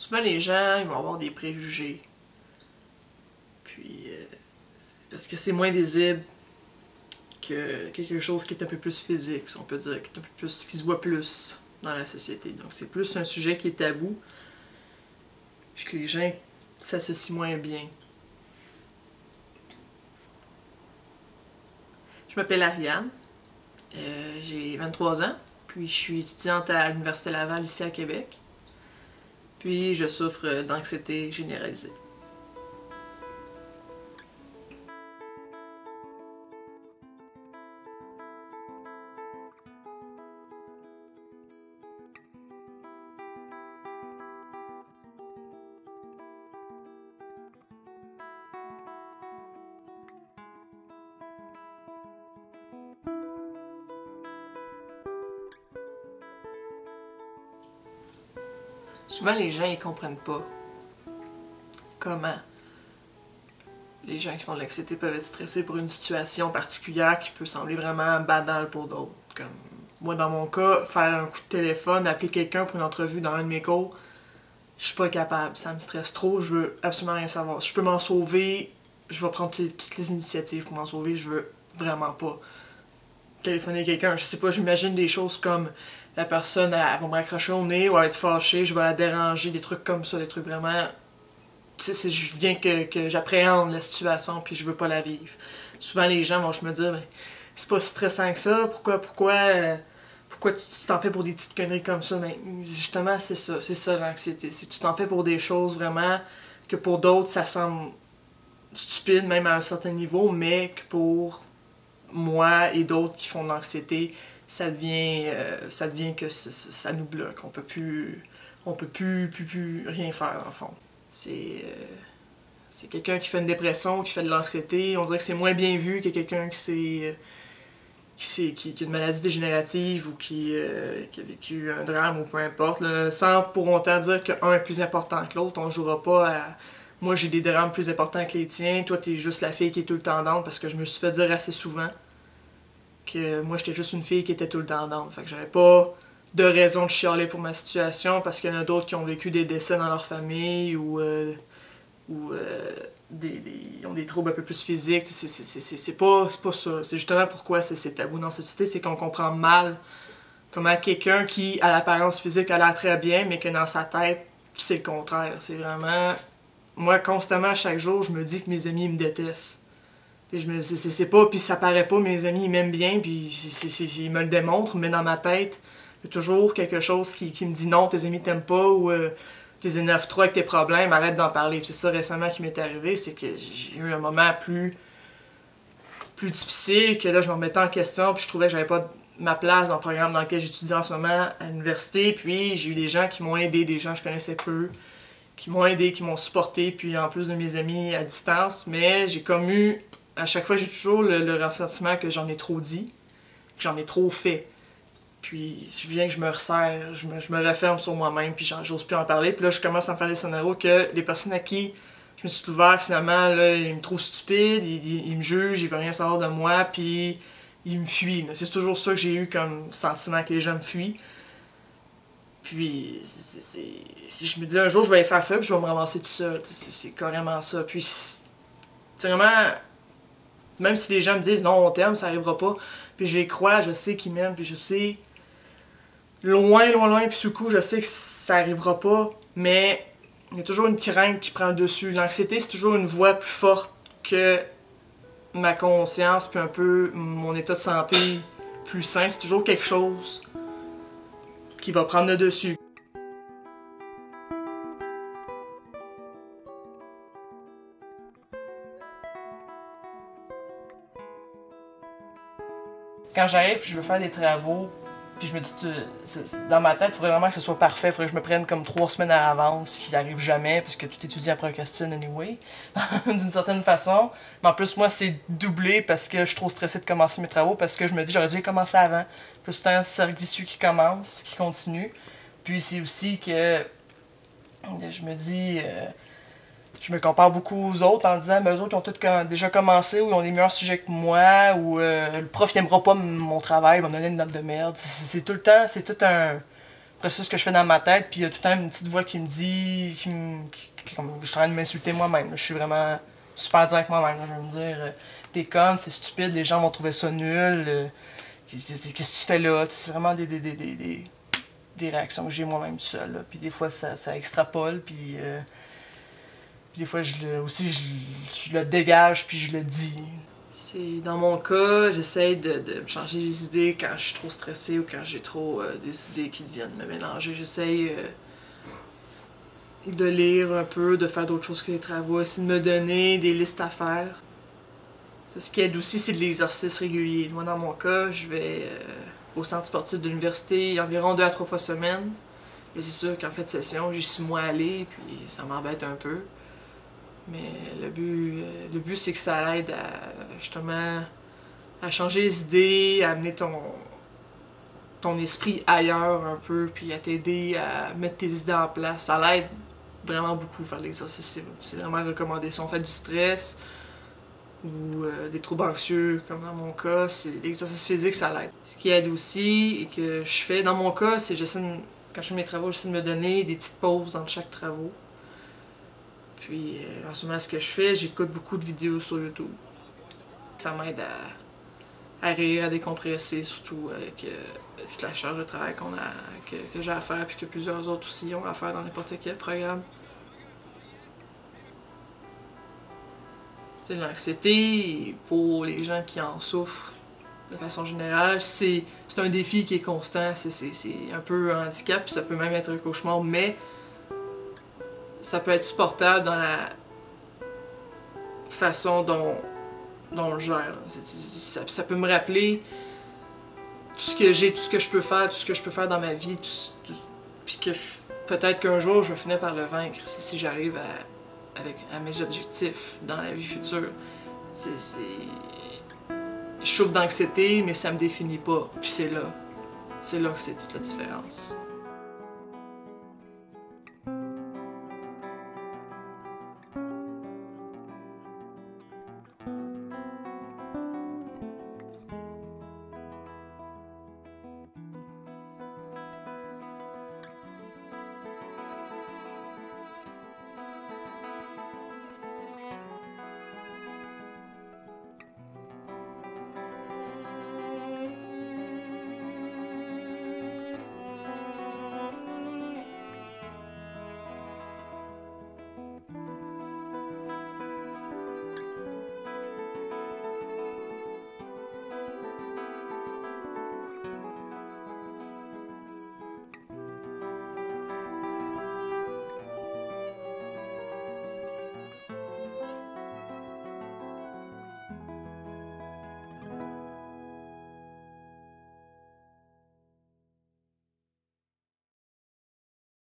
Souvent, les gens, ils vont avoir des préjugés. Puis, parce que c'est moins visible que quelque chose qui est un peu plus physique, si on peut dire, qui est un peu plus, qui se voit plus dans la société. Donc, c'est plus un sujet qui est tabou, puis que les gens s'associent moins bien. Je m'appelle Ariane, j'ai 23 ans, puis je suis étudiante à l'Université Laval ici à Québec. Puis je souffre d'anxiété généralisée. Souvent, les gens, ils comprennent pas comment les gens qui font de l'anxiété peuvent être stressés pour une situation particulière qui peut sembler vraiment banale pour d'autres. Comme moi, dans mon cas, faire un coup de téléphone, appeler quelqu'un pour une entrevue dans un de mes cours, je suis pas capable. Ça me stresse trop, je veux absolument rien savoir. Si je peux m'en sauver, je vais prendre toutes les initiatives pour m'en sauver, je veux vraiment pas téléphoner à quelqu'un. Je sais pas, j'imagine des choses comme la personne, elle va me raccrocher au nez ou elle va être fâchée, je vais la déranger, des trucs comme ça, des trucs vraiment... Tu sais, je viens que j'appréhende la situation puis je veux pas la vivre. Souvent les gens vont me dire, ben, c'est pas si stressant que ça, pourquoi tu t'en fais pour des petites conneries comme ça? Mais justement, c'est ça l'anxiété. C'est que tu t'en fais pour des choses vraiment que pour d'autres ça semble stupide, même à un certain niveau, mais que pour moi et d'autres qui font de l'anxiété, ça devient que ça nous bloque. On peut plus rien faire, en fond. C'est quelqu'un qui fait une dépression, qui fait de l'anxiété. On dirait que c'est moins bien vu que quelqu'un qui a une maladie dégénérative ou qui a vécu un drame ou peu importe. Là, sans pour autant dire qu'un est plus important que l'autre. On jouera pas à... Moi, j'ai des drames plus importants que les tiens. Toi, t'es juste la fille qui est tout le temps down, parce que je me suis fait dire assez souvent que moi, j'étais juste une fille qui était tout le temps down. Fait que j'avais pas de raison de chialer pour ma situation, parce qu'il y en a d'autres qui ont vécu des décès dans leur famille ou ils ont des troubles un peu plus physiques. C'est pas ça. C'est justement pourquoi c'est tabou dans la société, c'est qu'on comprend mal comment quelqu'un qui, à l'apparence physique, a l'air très bien, mais que dans sa tête, c'est le contraire. C'est vraiment... Moi, constamment, chaque jour, je me dis que mes amis me détestent. C'est pas, puis ça paraît pas, mes amis ils m'aiment bien, puis ils me le démontrent, mais dans ma tête, il y a toujours quelque chose qui me dit non, tes amis t'aiment pas, ou t'es énerves trop avec tes problèmes, arrête d'en parler. Puis c'est ça récemment qui m'est arrivé, c'est que j'ai eu un moment plus difficile, que là je me remettais en question, puis je trouvais que j'avais pas ma place dans le programme dans lequel j'étudie en ce moment à l'université, puis j'ai eu des gens qui m'ont aidé, des gens que je connaissais peu, qui m'ont aidé, qui m'ont supporté, puis en plus de mes amis à distance, mais j'ai comme eu... À chaque fois, j'ai toujours le ressentiment que j'en ai trop dit, que j'en ai trop fait. Puis je viens que je me resserre, je me referme sur moi-même, puis j'ose plus en parler. Puis là, je commence à me faire des scénarios que les personnes à qui je me suis ouvert, finalement, là, ils me trouvent stupide, ils me jugent, ils veulent rien savoir de moi, puis ils me fuient. C'est toujours ça que j'ai eu comme sentiment, que les gens me fuient. Puis je me dis un jour, je vais les faire feu, puis je vais me ramasser tout seul. C'est carrément ça. Puis c'est vraiment... Même si les gens me disent non, on t'aime, ça arrivera pas. Puis je les crois, je sais qu'ils m'aiment, puis je sais loin, puis sous coup, je sais que ça arrivera pas. Mais il y a toujours une crainte qui prend le dessus. L'anxiété, c'est toujours une voix plus forte que ma conscience, puis un peu mon état de santé plus sain. C'est toujours quelque chose qui va prendre le dessus. Quand j'arrive puis je veux faire des travaux, puis je me dis, dans ma tête, il faudrait vraiment que ce soit parfait, il faudrait que je me prenne comme 3 semaines à l'avance, ce qui n'arrive jamais, parce que tout étudiant procrastine anyway, d'une certaine façon. Mais en plus, moi, c'est doublé parce que je suis trop stressée de commencer mes travaux, parce que je me dis, j'aurais dû les commencer avant. Puis c'est un cercle vicieux qui commence, qui continue. Puis c'est aussi que je me dis... je me compare beaucoup aux autres en disant, ben, eux autres ils ont tous déjà commencé ou ils ont des meilleurs sujets que moi ou le prof n'aimera pas mon travail, il va me donner une note de merde. C'est tout le temps, c'est tout un processus que je fais dans ma tête, puis il y a tout le temps une petite voix qui me dit, comme, je suis en train de m'insulter moi-même. Je suis vraiment super dur avec moi-même. Je vais me dire, t'es con, c'est stupide, les gens vont trouver ça nul, qu'est-ce que tu fais là? C'est vraiment des réactions que j'ai moi-même tout seul. Là. Puis des fois, ça extrapole, puis des fois, je le dégage, puis je le dis. Dans mon cas, j'essaie de me changer les idées quand je suis trop stressée ou quand j'ai trop des idées qui viennent me mélanger. J'essaie de lire un peu, de faire d'autres choses que les travaux, essayer de me donner des listes à faire. Ce qui aide aussi, c'est de l'exercice régulier. Moi, dans mon cas, je vais au centre sportif de l'université environ 2 à 3 fois semaine. Mais c'est sûr qu'en fait de session, j'y suis moins allée, puis ça m'embête un peu. Mais le but c'est que ça aide à, justement, à changer les idées, à amener ton esprit ailleurs un peu, puis à t'aider à mettre tes idées en place. Ça l'aide vraiment beaucoup faire l'exercice. C'est vraiment recommandé. Si on fait du stress ou des troubles anxieux, comme dans mon cas, c'est l'exercice physique, ça l'aide. Ce qui aide aussi et que je fais, dans mon cas, c'est quand je fais mes travaux, j'essaie de me donner des petites pauses entre chaque travaux. Puis, en ce moment, ce que je fais, j'écoute beaucoup de vidéos sur YouTube. Ça m'aide à rire, à décompresser, surtout avec toute la charge de travail que j'ai à faire, puis que plusieurs autres aussi ont à faire dans n'importe quel programme. L'anxiété, pour les gens qui en souffrent de façon générale, c'est un défi qui est constant, c'est un peu un handicap, puis ça peut même être un cauchemar, mais ça peut être supportable dans la façon dont on le gère. Ça peut me rappeler tout ce que j'ai, tout ce que je peux faire, tout ce que je peux faire dans ma vie, puis que peut-être qu'un jour je vais finir par le vaincre si j'arrive à mes objectifs dans la vie future. Je souffre d'anxiété, mais ça me définit pas. Puis c'est là que c'est toute la différence.